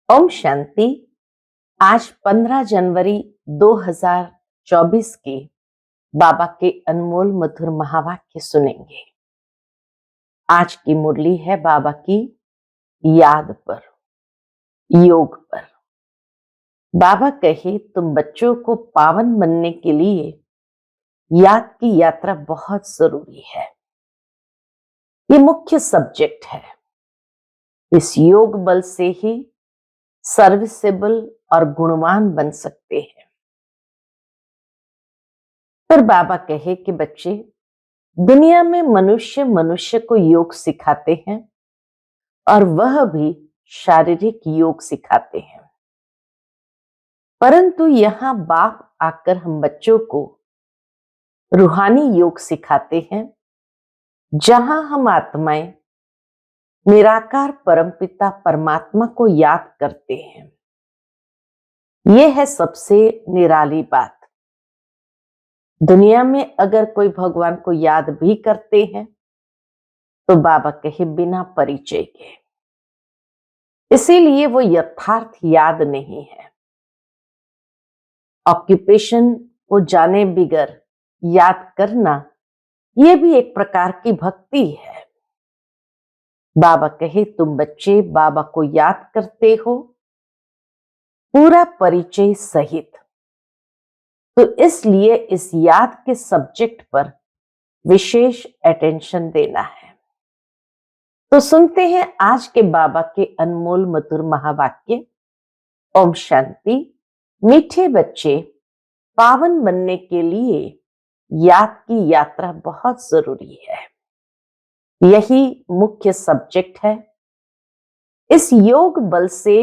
ओम शांति। आज 15 जनवरी 2024 के बाबा के अनमोल मधुर महावाक्य सुनेंगे। आज की मुरली है बाबा की याद पर, योग पर। बाबा कहे तुम बच्चों को पावन बनने के लिए याद की यात्रा बहुत जरूरी है। ये मुख्य सब्जेक्ट है। इस योग बल से ही सर्विसेबल और गुणवान बन सकते हैं। पर बाबा कहे कि बच्चे, दुनिया में मनुष्य को योग सिखाते हैं और वह भी शारीरिक योग सिखाते हैं, परंतु यहां बाप आकर हम बच्चों को रूहानी योग सिखाते हैं, जहां हम आत्माएं निराकार परमपिता परमात्मा को याद करते हैं। यह है सबसे निराली बात। दुनिया में अगर कोई भगवान को याद भी करते हैं तो बाबा कहे बिना परिचय के, इसीलिए वो यथार्थ याद नहीं है। ऑक्यूपेशन को जाने बिगर याद करना यह भी एक प्रकार की भक्ति है। बाबा कहे तुम बच्चे बाबा को याद करते हो पूरा परिचय सहित, तो इसलिए इस याद के सब्जेक्ट पर विशेष अटेंशन देना है। तो सुनते हैं आज के बाबा के अनमोल मधुर महावाक्य। ओम शांति। मीठे बच्चे, पावन बनने के लिए याद की यात्रा बहुत जरूरी है। यही मुख्य सब्जेक्ट है। इस योग बल से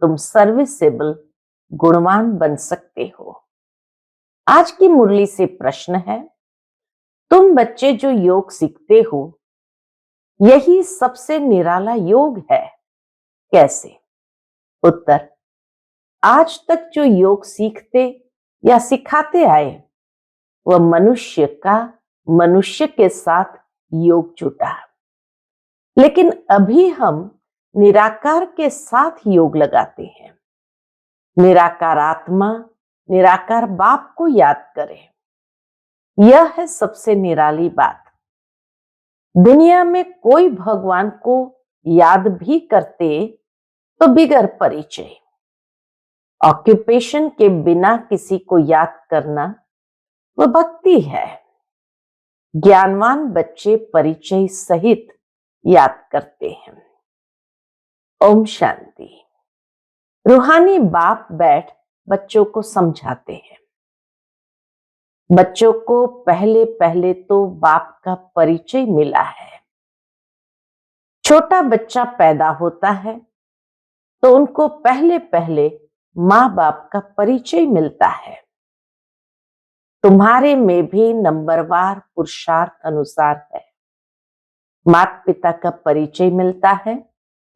तुम सर्विसेबल गुणवान बन सकते हो। आज की मुरली से प्रश्न है, तुम बच्चे जो योग सीखते हो यही सबसे निराला योग है, कैसे? उत्तर, आज तक जो योग सीखते या सिखाते आए वह मनुष्य का मनुष्य के साथ योग जुटा, लेकिन अभी हम निराकार के साथ योग लगाते हैं। निराकार आत्मा, निराकार बाप को याद करें। यह है सबसे निराली बात। दुनिया में कोई भगवान को याद भी करते तो बिगर परिचय। ऑक्यूपेशन के बिना किसी को याद करना वह भक्ति है। ज्ञानवान बच्चे परिचय सहित याद करते हैं। ओम शांति। रूहानी बाप बैठ बच्चों को समझाते हैं। बच्चों को पहले पहले तो बाप का परिचय मिला है। छोटा बच्चा पैदा होता है तो उनको पहले पहले माँ बाप का परिचय मिलता है। तुम्हारे में भी नंबरवार पुरुषार्थ अनुसार है। माता पिता का परिचय मिलता है,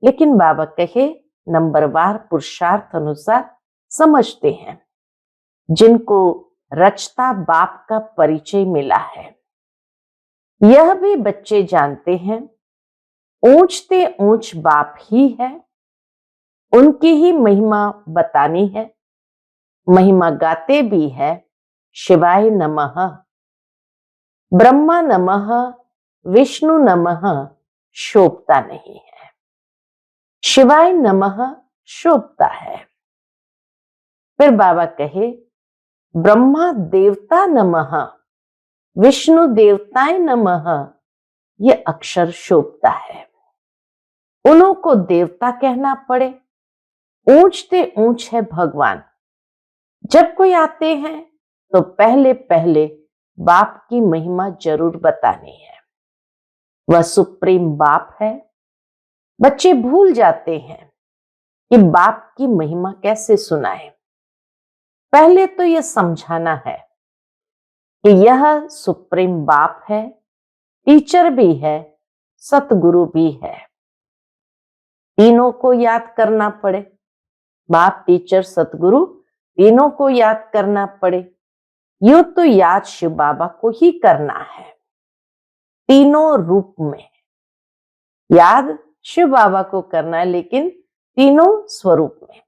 लेकिन बाबा कहे नंबरवार पुरुषार्थ अनुसार समझते हैं। जिनको रचता बाप का परिचय मिला है, यह भी बच्चे जानते हैं ऊंचते ऊंच बाप ही है। उनकी ही महिमा बतानी है। महिमा गाते भी है, शिवाय नमः, ब्रह्मा नमः, विष्णु नमः शोभता नहीं है, शिवाय नमः शोभता है। फिर बाबा कहे ब्रह्मा देवता नमः, विष्णु देवताय नमः, ये अक्षर शोभता है। उन्हों को देवता कहना पड़े, ऊंचते ऊंच है भगवान। जब कोई आते हैं तो पहले पहले बाप की महिमा जरूर बतानी है। वह सुप्रीम बाप है। बच्चे भूल जाते हैं कि बाप की महिमा कैसे सुनाए। पहले तो यह समझाना है कि यह सुप्रीम बाप है, टीचर भी है, सतगुरु भी है। तीनों को याद करना पड़े। बाप, टीचर, सतगुरु तीनों को याद करना पड़े। यूं तो याद शिव बाबा को ही करना है। तीनों रूप में याद शिव बाबा को करना है, लेकिन तीनों स्वरूप में।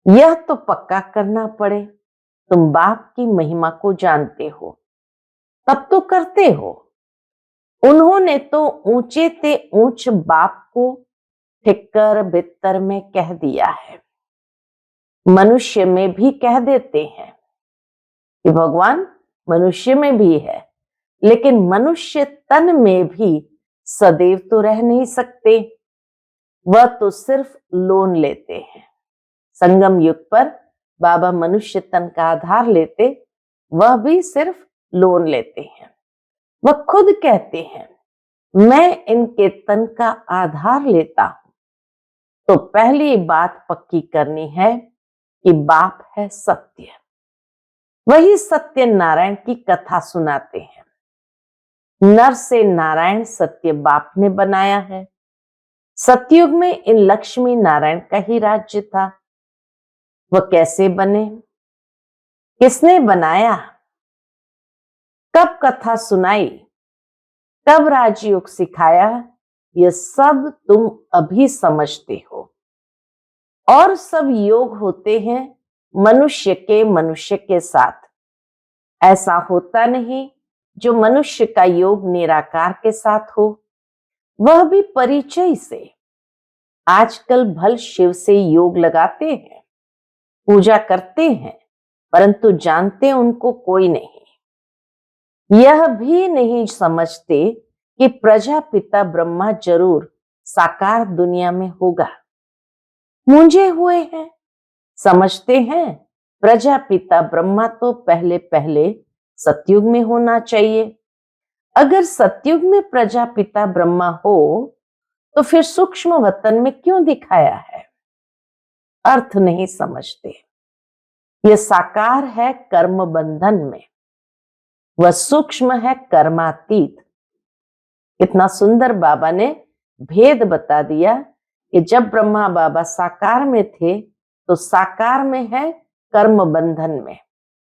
यह तो पक्का करना पड़े, तुम बाप की महिमा को जानते हो, तब तो करते हो। उन्होंने तो ऊंचे ते ऊंच बाप को ठिक्कर बित्तर में कह दिया है। मनुष्य में भी कह देते हैं कि भगवान मनुष्य में भी है, लेकिन मनुष्य तन में भी सदैव तो रह नहीं सकते। वह तो सिर्फ लोन लेते हैं। संगम युग पर बाबा मनुष्य तन का आधार लेते, वह भी सिर्फ लोन लेते हैं। वह खुद कहते हैं मैं इनके तन का आधार लेता हूं। तो पहली बात पक्की करनी है कि बाप है सत्य। वही सत्य नारायण की कथा सुनाते हैं। नर से नारायण सत्य बाप ने बनाया है। सतयुग में इन लक्ष्मी नारायण का ही राज्य था। वह कैसे बने, किसने बनाया, कब कथा सुनाई, कब राजयोग सिखाया, यह सब तुम अभी समझते हो। और सब योग होते हैं मनुष्य के साथ। ऐसा होता नहीं जो मनुष्य का योग निराकार के साथ हो, वह भी परिचय से। आजकल भल शिव से योग लगाते हैं, पूजा करते हैं, परंतु जानते उनको कोई नहीं। यह भी नहीं समझते कि प्रजापिता ब्रह्मा जरूर साकार दुनिया में होगा। मूंझे हुए हैं, समझते हैं प्रजापिता ब्रह्मा तो पहले पहले सतयुग में होना चाहिए। अगर सतयुग में प्रजापिता ब्रह्मा हो तो फिर सूक्ष्म वतन में क्यों दिखाया है? अर्थ नहीं समझते। यह साकार है कर्म बंधन में, वह सूक्ष्म है कर्मातीत। कितना सुंदर बाबा ने भेद बता दिया कि जब ब्रह्मा बाबा साकार में थे तो साकार में है कर्म बंधन में,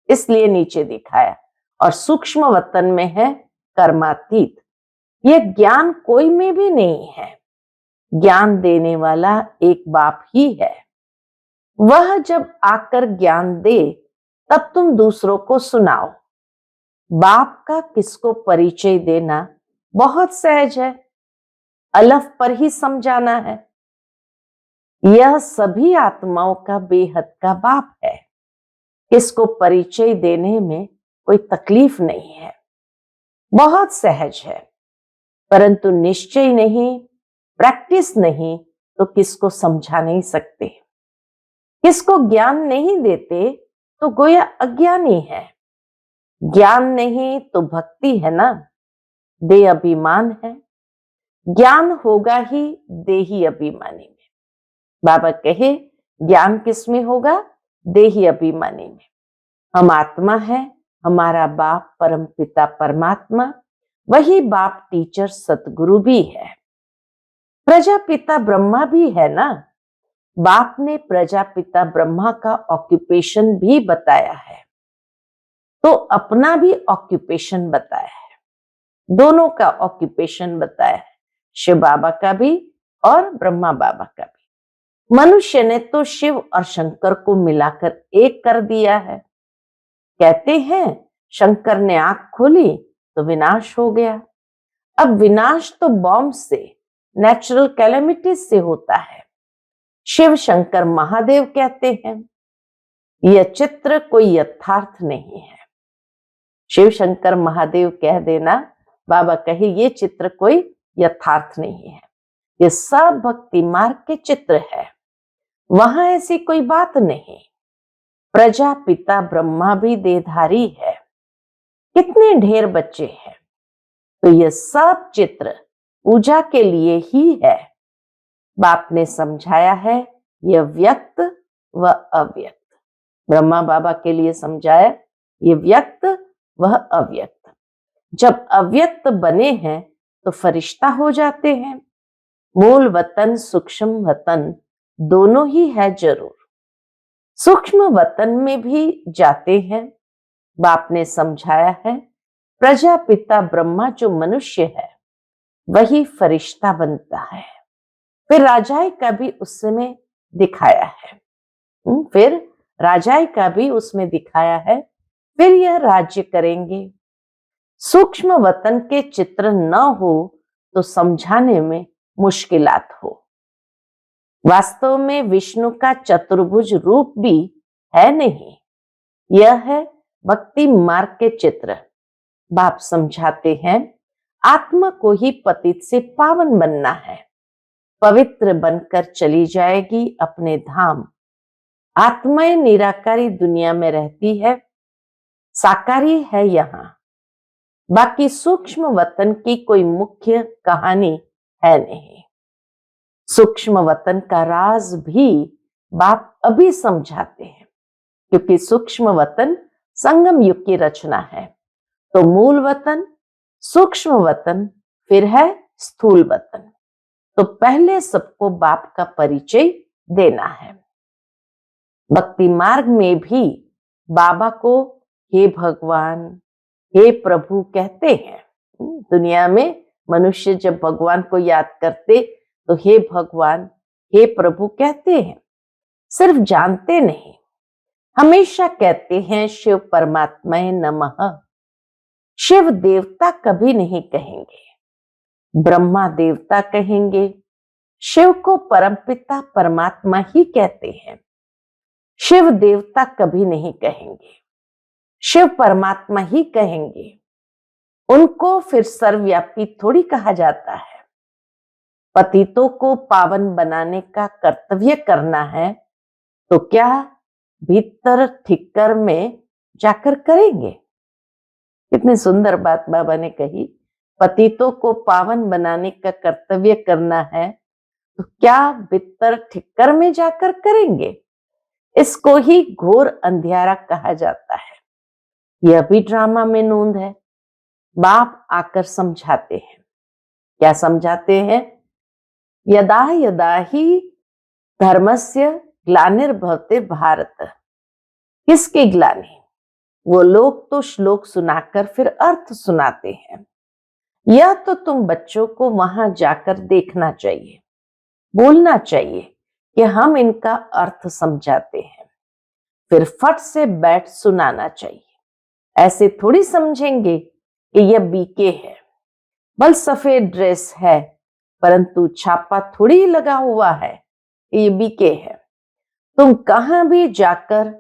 इसलिए नीचे दिखाया, और सूक्ष्म वतन में है कर्मातीत। यह ज्ञान कोई में भी नहीं है, ज्ञान देने वाला एक बाप ही है। वह जब आकर ज्ञान दे तब तुम दूसरों को सुनाओ। बाप का किसको परिचय देना बहुत सहज है, अलफ पर ही समझाना है। यह सभी आत्माओं का बेहद का बाप है, इसको परिचय देने में कोई तकलीफ नहीं है, बहुत सहज है। परंतु निश्चय नहीं, प्रैक्टिस नहीं तो किसको समझा नहीं सकते। किसको ज्ञान नहीं देते तो गोया अज्ञानी है। ज्ञान नहीं तो भक्ति है ना, दे अभिमान है। ज्ञान होगा ही देही अभिमानी में। बाबा कहे ज्ञान किस में होगा? देही अभिमानी में। हम आत्मा है, हमारा बाप परम पिता परमात्मा, वही बाप टीचर सतगुरु भी है। प्रजापिता ब्रह्मा भी है ना। बाप ने प्रजापिता ब्रह्मा का ऑक्यूपेशन भी बताया है, तो अपना भी ऑक्यूपेशन बताया है, दोनों का ऑक्यूपेशन बताया है, शिव बाबा का भी और ब्रह्मा बाबा का भी। मनुष्य ने तो शिव और शंकर को मिलाकर एक कर दिया है। कहते हैं शंकर ने आंख खोली तो विनाश हो गया। अब विनाश तो बॉम्ब से, नेचुरल कैलेमिटीज से होता है। शिव शंकर महादेव कहते हैं। यह चित्र कोई यथार्थ नहीं है। शिव शंकर महादेव कह देना, बाबा कहे ये चित्र कोई यथार्थ नहीं है, ये सब भक्ति मार्ग के चित्र है, वहां ऐसी कोई बात नहीं। प्रजापिता ब्रह्मा भी देहधारी है, कितने ढेर बच्चे हैं, तो ये सब चित्र पूजा के लिए ही है। बाप ने समझाया है यह व्यक्त व अव्यक्त। ब्रह्मा बाबा के लिए समझाया ये व्यक्त वह अव्यक्त। जब अव्यक्त बने हैं तो फरिश्ता हो जाते हैं। मूल वतन सूक्ष्म वतन दोनों ही है जरूर। सूक्ष्म वतन में भी जाते हैं। बाप ने समझाया है प्रजापिता ब्रह्मा जो मनुष्य है वही फरिश्ता बनता है। फिर राजाए का भी उस समय दिखाया है। फिर राजाई का भी उसमें दिखाया है। फिर यह राज्य करेंगे। सूक्ष्म वतन के चित्र न हो तो समझाने में मुश्किलात हो। वास्तव में विष्णु का चतुर्भुज रूप भी है नहीं, यह है भक्ति मार्ग के चित्र। बाप समझाते हैं आत्मा को ही पतित से पावन बनना है, पवित्र बनकर चली जाएगी अपने धाम। आत्माएं निराकारी दुनिया में रहती है, साकारी है यहाँ। बाकी सूक्ष्म वतन की कोई मुख्य कहानी है नहीं। सूक्ष्म वतन का राज भी बाप अभी समझाते हैं, क्योंकि सूक्ष्म वतन संगम युग की रचना है। तो मूल वतन, सूक्ष्म वतन, फिर है स्थूल वतन। तो पहले सबको बाप का परिचय देना है। भक्ति मार्ग में भी बाबा को हे भगवान, हे प्रभु कहते हैं। दुनिया में मनुष्य जब भगवान को याद करते तो हे भगवान, हे प्रभु कहते हैं, सिर्फ जानते नहीं, हमेशा कहते हैं शिव परमात्माए नमः। शिव देवता कभी नहीं कहेंगे, ब्रह्मा देवता कहेंगे। शिव को परमपिता परमात्मा ही कहते हैं, शिव देवता कभी नहीं कहेंगे, शिव परमात्मा ही कहेंगे। उनको फिर सर्वव्यापी थोड़ी कहा जाता है। पतितों को पावन बनाने का कर्तव्य करना है तो क्या भीतर ठिक्कर में जाकर करेंगे? कितनी सुंदर बात बाबा ने कही। पतितों को पावन बनाने का कर्तव्य करना है तो क्या भीतर ठिक्कर में जाकर करेंगे? इसको ही घोर अंधियारा कहा जाता है। यह भी ड्रामा में नूंद है। बाप आकर समझाते हैं। क्या समझाते हैं? यदा यदा ही धर्मस्य ग्लानिर्भवते भारत। किसकी ग्लानि? वो लोग तो श्लोक सुनाकर फिर अर्थ सुनाते हैं। यह तो तुम बच्चों को वहां जाकर देखना चाहिए, बोलना चाहिए कि हम इनका अर्थ समझाते हैं, फिर फट से बैठ सुनाना चाहिए। ऐसे थोड़ी समझेंगे कि यह बीके है, बल सफेद ड्रेस है, परंतु छापा थोड़ी लगा हुआ है, ये बीके है। तुम कहां भी जाकर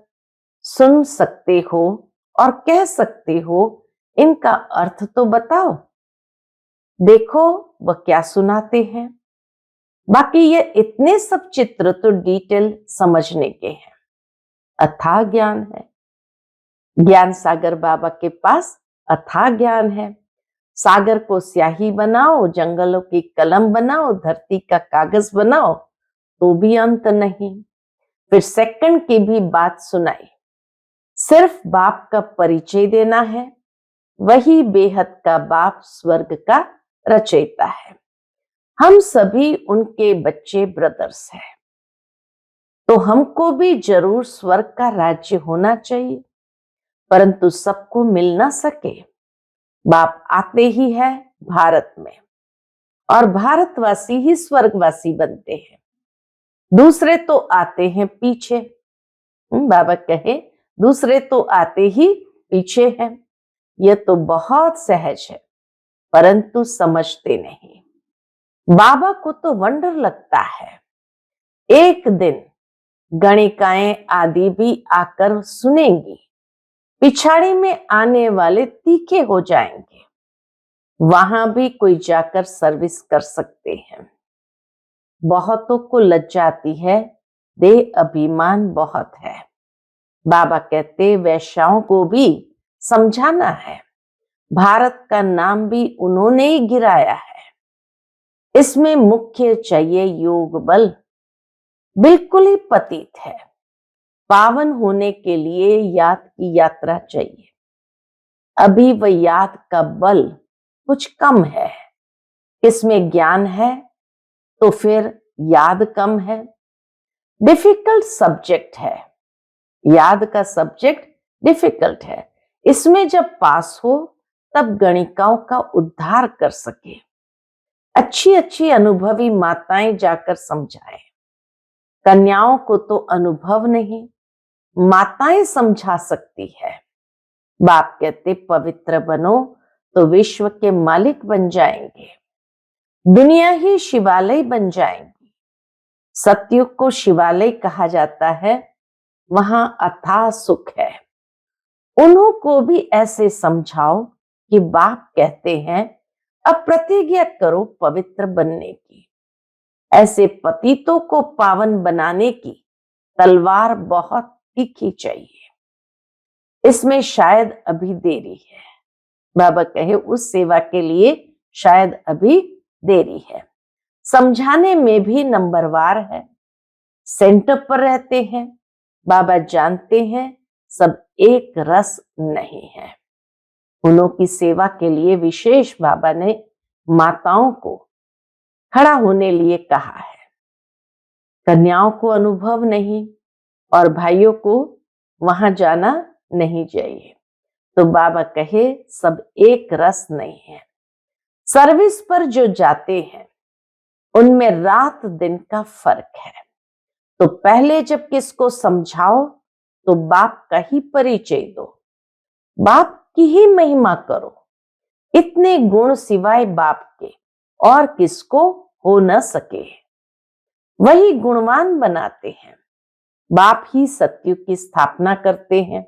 सुन सकते हो और कह सकते हो, इनका अर्थ तो बताओ। देखो वह क्या सुनाते हैं। बाकी ये इतने सब चित्र तो डिटेल समझने के हैं। अथाह ज्ञान है। ज्ञान सागर बाबा के पास अथाह ज्ञान है। सागर को स्याही बनाओ, जंगलों की कलम बनाओ, धरती का कागज बनाओ, तो भी अंत नहीं। फिर सेकंड की भी बात सुनाई। सिर्फ बाप का परिचय देना है। वही बेहद का बाप स्वर्ग का रचयिता है। हम सभी उनके बच्चे ब्रदर्स हैं। तो हमको भी जरूर स्वर्ग का राज्य होना चाहिए, परंतु सबको मिल ना सके। बाप आते ही है भारत में, और भारतवासी ही स्वर्गवासी बनते हैं। दूसरे तो आते हैं पीछे। बाबा कहे दूसरे तो आते ही पीछे हैं। यह तो बहुत सहज है, परंतु समझते नहीं। बाबा को तो वंडर लगता है। एक दिन गणिकाएं आदि भी आकर सुनेंगी, पिछाड़ी में आने वाले तीखे हो जाएंगे। वहां भी कोई जाकर सर्विस कर सकते हैं। बहुतों को लज्जा आती है, देह अभिमान बहुत है। बाबा कहते वैश्याओं को भी समझाना है। भारत का नाम भी उन्होंने ही गिराया है। इसमें मुख्य चाहिए योग बल। बिल्कुल ही पतित है। पावन होने के लिए याद की यात्रा चाहिए। अभी वह याद का बल कुछ कम है। इसमें ज्ञान है तो फिर याद कम है। डिफिकल्ट सब्जेक्ट है। याद का सब्जेक्ट डिफिकल्ट है। इसमें जब पास हो तब गणिकाओं का उद्धार कर सके। अच्छी अच्छी अनुभवी माताएं जाकर समझाएं। कन्याओं को तो अनुभव नहीं, माताएं समझा सकती है। बाप कहते पवित्र बनो तो विश्व के मालिक बन जाएंगे, दुनिया ही शिवालय बन जाएंगी। सतयुग को शिवालय कहा जाता है, वहां अथाह सुख है। उन्हों को भी ऐसे समझाओ कि बाप कहते हैं अब प्रतिज्ञा करो पवित्र बनने की। ऐसे पतितों को पावन बनाने की तलवार बहुत तीखी चाहिए। इसमें शायद अभी देरी है। बाबा कहे उस सेवा के लिए शायद अभी देरी है। समझाने में भी नंबरवार है, सेंटर पर रहते हैं। बाबा जानते हैं सब एक रस नहीं है। उन्हों की सेवा के लिए विशेष बाबा ने माताओं को खड़ा होने लिए कहा है। कन्याओं को अनुभव नहीं और भाइयों को वहां जाना नहीं चाहिए। तो बाबा कहे सब एक रस नहीं है। सर्विस पर जो जाते हैं उनमें रात दिन का फर्क है। तो पहले जब किसको समझाओ तो बाप का ही परिचय दो, बाप की ही महिमा करो। इतने गुण सिवाय बाप के और किसको हो न सके, वही गुणवान बनाते हैं। बाप ही सतयुग की स्थापना करते हैं।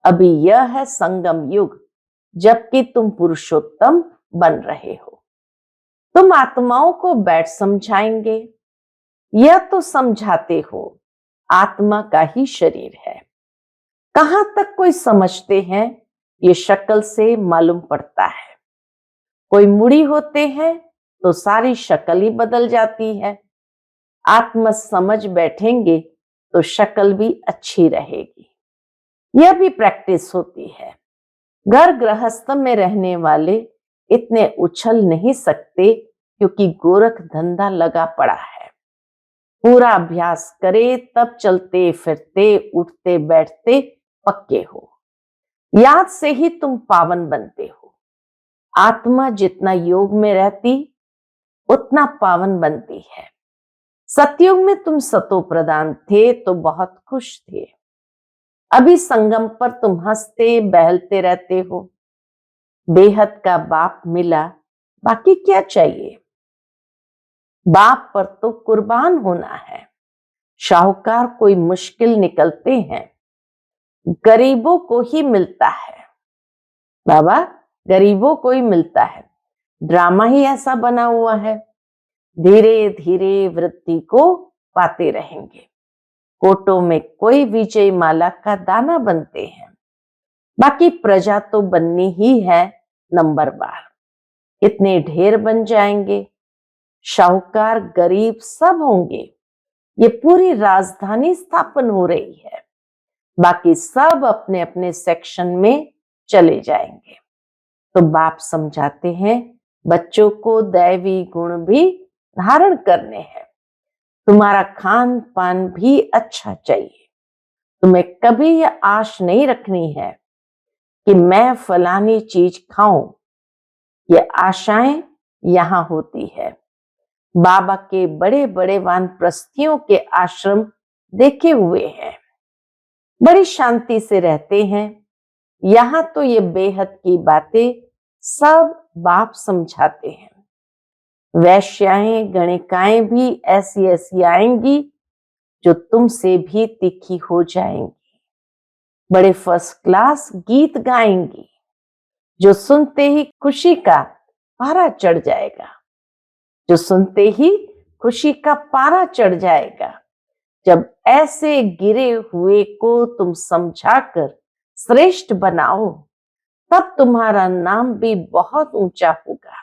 अभी यह है संगम युग, जबकि तुम पुरुषोत्तम बन रहे हो। तुम आत्माओं को बैठ समझाएंगे, यह तो समझाते हो आत्मा का ही शरीर है। कहां तक कोई समझते हैं ये शक्ल से मालूम पड़ता है। कोई मुड़ी होते हैं तो सारी शक्ल ही बदल जाती है। आत्मा समझ बैठेंगे तो शक्ल भी अच्छी रहेगी। यह भी प्रैक्टिस होती है। घर गृहस्थ में रहने वाले इतने उछल नहीं सकते क्योंकि गोरख धंधा लगा पड़ा है। पूरा अभ्यास करे तब चलते फिरते उठते बैठते पक्के हो। याद से ही तुम पावन बनते हो। आत्मा जितना योग में रहती उतना पावन बनती है। सतयुग में तुम सतो प्रधान थे तो बहुत खुश थे। अभी संगम पर तुम हंसते बहलते रहते हो। बेहद का बाप मिला, बाकी क्या चाहिए। बाप पर तो कुर्बान होना है। शाहूकार कोई मुश्किल निकलते हैं, गरीबों को ही मिलता है। बाबा गरीबों को ही मिलता है। ड्रामा ही ऐसा बना हुआ है। धीरे धीरे वृद्धि को पाते रहेंगे। कोटों में कोई विजय माला का दाना बनते हैं, बाकी प्रजा तो बननी ही है नंबरवार। इतने ढेर बन जाएंगे, शाहूकार गरीब सब होंगे। ये पूरी राजधानी स्थापन हो रही है, बाकी सब अपने अपने सेक्शन में चले जाएंगे। तो बाप समझाते हैं बच्चों को दैवी गुण भी धारण करने हैं। तुम्हारा खान पान भी अच्छा चाहिए। तुम्हें कभी यह आश नहीं रखनी है कि मैं फलानी चीज खाऊं। ये आशाएं यहां होती है। बाबा के बड़े बड़े वानप्रस्थियों के आश्रम देखे हुए हैं, बड़ी शांति से रहते हैं। यहां तो ये बेहद की बातें सब बाप समझाते हैं। वैश्याएं गणिकाएं भी ऐसी ऐसी आएंगी जो तुमसे भी तीखी हो जाएंगी। बड़े फर्स्ट क्लास गीत गाएंगी जो सुनते ही खुशी का पारा चढ़ जाएगा। जो सुनते ही खुशी का पारा चढ़ जाएगा। जब ऐसे गिरे हुए को तुम समझाकर श्रेष्ठ बनाओ तब तुम्हारा नाम भी बहुत ऊंचा होगा।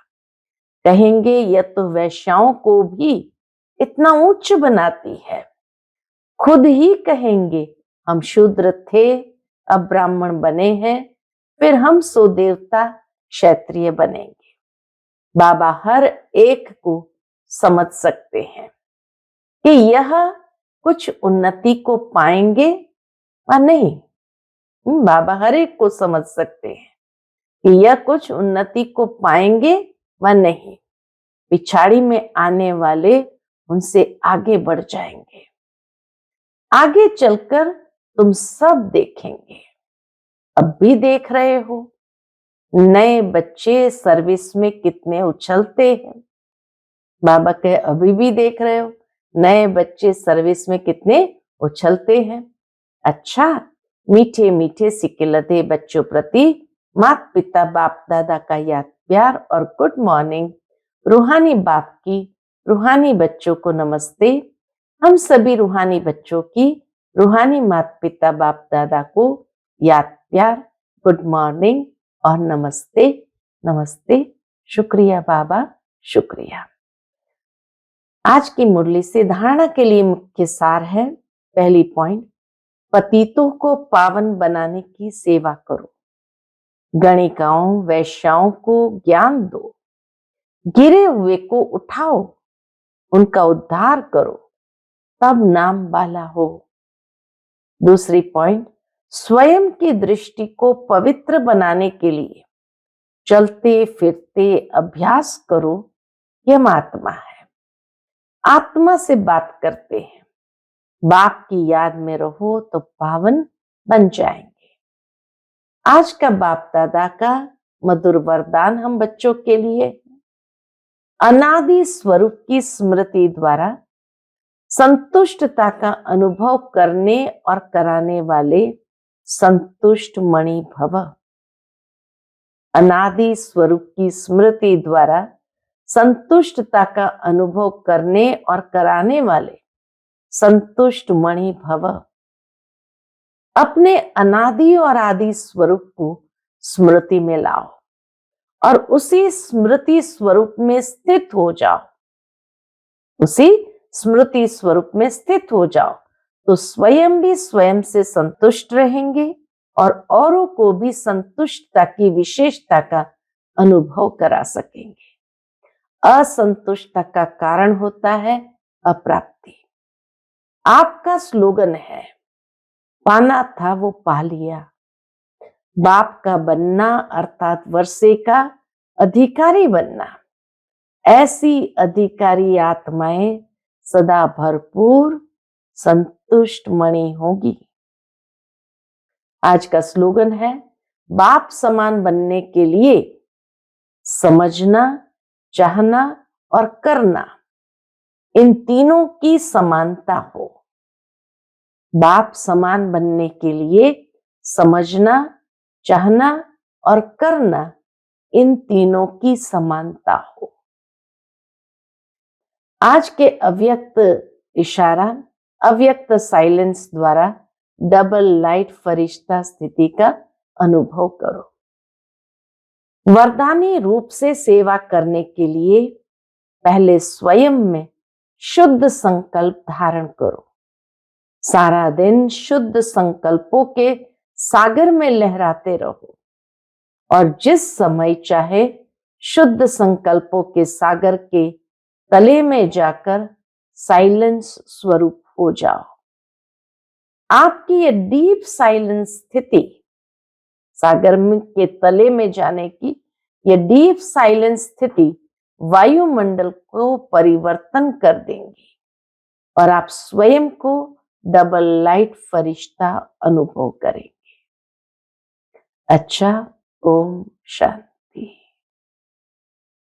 कहेंगे यह तो वैश्याओं को भी इतना उच्च बनाती है। खुद ही कहेंगे हम शूद्र थे, अब ब्राह्मण बने हैं, फिर हम सो देवता क्षत्रिय बनेंगे। बाबा हर एक को समझ सकते हैं कि यह कुछ उन्नति को पाएंगे या नहीं। बाबा हर एक को समझ सकते हैं कि यह कुछ उन्नति को पाएंगे व नहीं। पिछाड़ी में आने वाले उनसे आगे बढ़ जाएंगे। आगे चलकर तुम सब देखेंगे, अब भी देख रहे हो, नए बच्चे सर्विस में कितने उछलते हैं। बाबा कहे अभी भी देख रहे हो, नए बच्चे सर्विस में कितने उछलते हैं। अच्छा, मीठे मीठे सिक्के लदे बच्चों प्रति माता पिता बाप दादा का याद प्यार और गुड मॉर्निंग। रूहानी बाप की रूहानी बच्चों को नमस्ते। हम सभी रूहानी बच्चों की रूहानी माता पिता बाप दादा को याद प्यार, गुड मॉर्निंग और नमस्ते। नमस्ते। शुक्रिया बाबा, शुक्रिया। आज की मुरली से धारणा के लिए मुख्य सार है। पहली पॉइंट, पतितों को पावन बनाने की सेवा करो, गणिकाओं वैश्याओं को ज्ञान दो, गिरे हुए को उठाओ, उनका उद्धार करो, तब नाम वाला हो। दूसरी पॉइंट, स्वयं की दृष्टि को पवित्र बनाने के लिए चलते फिरते अभ्यास करो। यह आत्मा है, आत्मा से बात करते हैं। बाप की याद में रहो तो पावन बन जाएंगे। आज का बाप दादा का मधुर वरदान हम बच्चों के लिए, अनादि स्वरूप की स्मृति द्वारा संतुष्टता का अनुभव करने और कराने वाले संतुष्ट मणि भव। अनादि स्वरूप की स्मृति द्वारा संतुष्टता का अनुभव करने और कराने वाले संतुष्ट मणि भव। अपने अनादि और आदि स्वरूप को स्मृति में लाओ और उसी स्मृति स्वरूप में स्थित हो जाओ। उसी स्मृति स्वरूप में स्थित हो जाओ तो स्वयं भी स्वयं से संतुष्ट रहेंगे और औरों को भी संतुष्टता की विशेषता का अनुभव करा सकेंगे। असंतुष्टता का कारण होता है अप्राप्ति। आपका स्लोगन है, पाना था वो पा लिया। बाप का बनना अर्थात वर्षे का अधिकारी बनना। ऐसी अधिकारी आत्माएं सदा भरपूर संतुष्ट मणि होगी। आज का स्लोगन है, बाप समान बनने के लिए समझना, चाहना और करना, इन तीनों की समानता हो। बाप समान बनने के लिए समझना, चाहना और करना, इन तीनों की समानता हो। आज के अव्यक्त इशारा, अव्यक्त साइलेंस द्वारा डबल लाइट फरिश्ता स्थिति का अनुभव करो। वरदानी रूप से सेवा करने के लिए पहले स्वयं में शुद्ध संकल्प धारण करो। सारा दिन शुद्ध संकल्पों के सागर में लहराते रहो और जिस समय चाहे शुद्ध संकल्पों के सागर के तले में जाकर साइलेंस स्वरूप हो जाओ। आपकी ये डीप साइलेंस स्थिति, सागर के तले में जाने की ये डीप साइलेंस स्थिति वायुमंडल को परिवर्तन कर देंगी और आप स्वयं को डबल लाइट फरिश्ता अनुभव करेंगे। अच्छा, ओम शांति।